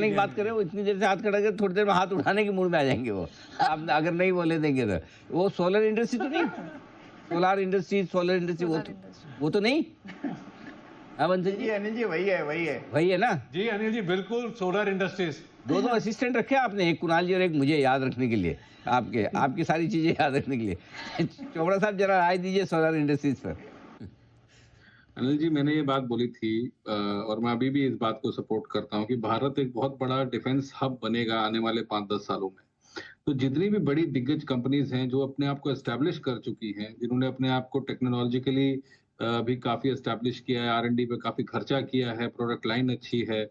करने की बात करें, वो इतनी देर से हाथ खड़ा कर थोड़ी देर में हाथ उठाने के मूड में आ जाएंगे वो। आप अगर नहीं बोले देंगे तो वो सोलर इंडस्ट्री तो नहीं, सोलर इंडस्ट्री, सोलर इंडस्ट्री वो तो नहीं। बंसल जी, अनिल जी वही है वही है ना जी। अनिल जी बिल्कुल, सोलर इंडस्ट्रीज। दो असिस्टेंट रखे आपने, एक कुणाल जी और एक मुझे याद रखने के लिए, आपकी सारी चीजें याद रखने के लिए। चोपड़ा साहब जरा राय दीजिए सोलर इंडस्ट्रीज पर। अनिल जी, मैंने ये बात बोली थी और मैं अभी भी इस बात को सपोर्ट करता हूँ कि भारत एक बहुत बड़ा डिफेंस हब बनेगा आने वाले 5-10 सालों में। तो जितनी भी बड़ी दिग्गज कंपनीज हैं जो अपने आप को एस्टैब्लिश कर चुकी हैं, जिन्होंने अपने आप को टेक्नोलॉजिकली भी काफी एस्टैब्लिश किया है, R&D पे काफी खर्चा किया है, प्रोडक्ट लाइन अच्छी है,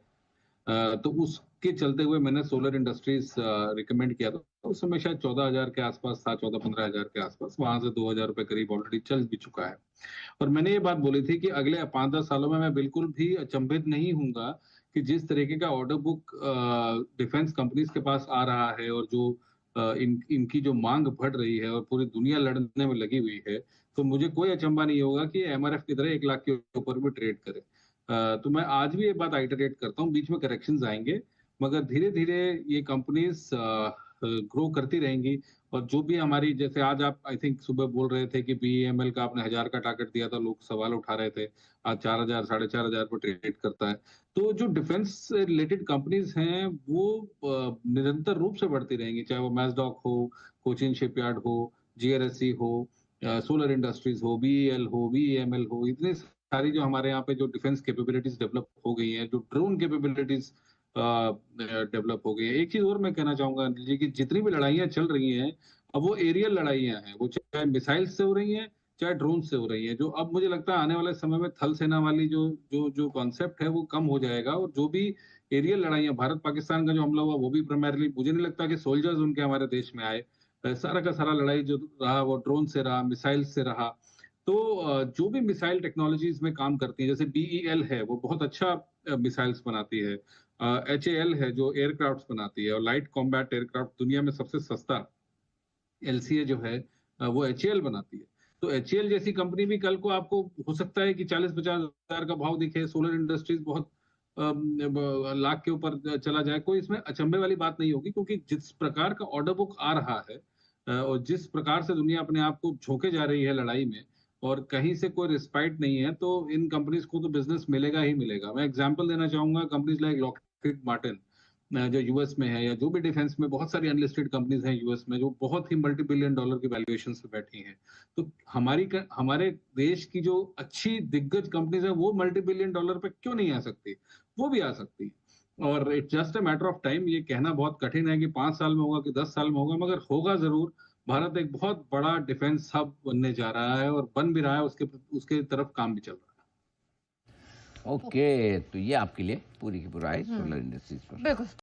तो उसके चलते हुए मैंने सोलर इंडस्ट्रीज रिकमेंड किया था। उस समय शायद 14,000 के आसपास था, 14-15,000 के आसपास। वहां से 2,000 रुपए करीब ऑलरेडी चल भी चुका है। और मैंने ये बात बोली थी कि अगले 5-10 सालों में मैं बिल्कुल भी अचंभित नहीं हूंगा कि जिस तरीके का ऑर्डर बुक डिफेंस कंपनीज के पास आ रहा है और जो इनकी जो मांग बढ़ रही है और पूरी दुनिया लड़ने में लगी हुई है, तो मुझे कोई अचंभा नहीं होगा कि MRF की तरह 1 लाख के ऊपर भी ट्रेड करे। तो मैं आज भी ये बात आइटरेट करता हूँ, बीच में करेक्शंस आएंगे, मगर धीरे धीरे ये कंपनीज ग्रो करती रहेंगी। और जो भी हमारी, जैसे आज आप आई थिंक सुबह बोल रहे थे कि BEML का आपने 1000 का टारगेट दिया था, लोग सवाल उठा रहे थे, आज 4000 4,500 पर ट्रेड करता है। तो जो डिफेंस से रिलेटेड कंपनीज हैं वो निरंतर रूप से बढ़ती रहेंगी, चाहे वो मैसडॉक हो, कोचिन शिपयार्ड हो, GRSC हो, सोलर इंडस्ट्रीज हो, BEL हो, BEML हो, इतने सारी जो हमारे यहाँ पे जो डिफेंस कैपेबिलिटीज डेवलप हो गई हैं, जो ड्रोन कैपेबिलिटीज डेवलप हो गई है। एक चीज और मैं कहना चाहूंगा अनिल जी कि जितनी भी लड़ाइयाँ चल रही हैं, अब वो एरियल लड़ाइयाँ हैं, वो चाहे मिसाइल से हो रही हैं, चाहे ड्रोन से हो रही है। जो अब मुझे लगता है आने वाले समय में थल सेना वाली जो जो जो कॉन्सेप्ट है वो कम हो जाएगा, और जो भी एरियल लड़ाइयाँ, भारत पाकिस्तान का जो हमला हुआ वो भी प्राइमरली, मुझे नहीं लगता कि सोल्जर्स उनके हमारे देश में आए। सारा का सारा लड़ाई जो रहा वो ड्रोन से रहा, मिसाइल से रहा। तो जो भी मिसाइल टेक्नोलॉजीज में काम करती है, जैसे BEL है वो बहुत अच्छा मिसाइल्स बनाती है, HAL है जो एयरक्राफ्ट बनाती है, और लाइट कॉम्बैट एयरक्राफ्ट दुनिया में सबसे सस्ता LCA जो है वो HAL बनाती है। तो HAL जैसी कंपनी भी कल को आपको हो सकता है कि 40-50 हजार का भाव दिखे, सोलर इंडस्ट्रीज बहुत लाख के ऊपर चला जाए, कोई इसमें अचंभे वाली बात नहीं होगी, क्योंकि जिस प्रकार का ऑर्डर बुक आ रहा है और जिस प्रकार से दुनिया अपने आप को झोंके जा रही है लड़ाई में, और कहीं से कोई रिस्पाइट नहीं है, तो इन कंपनीज को तो बिजनेस मिलेगा ही मिलेगा। मैं एग्जांपल देना चाहूंगा, कंपनीज लाइक लॉकहीड मार्टिन जो यूएस में है, या जो भी डिफेंस में बहुत सारी अनलिस्टेड कंपनीज हैं यूएस में, जो बहुत ही $multi-billion की वैल्यूएशन से बैठी हैं। तो हमारे देश की जो अच्छी दिग्गज कंपनीज हैं वो $multi-billion पे क्यों नहीं आ सकती? वो भी आ सकती है। और it's just a matter of time. ये कहना बहुत कठिन है कि 5 साल में होगा कि 10 साल में होगा, मगर होगा जरूर। भारत एक बहुत बड़ा डिफेंस हब बनने जा रहा है, और बन भी रहा है, उसके तरफ काम भी चल रहा है। ओके, तो ये आपके लिए पूरी की पूरा है सोलर इंडस्ट्रीज पर। बिल्कुल।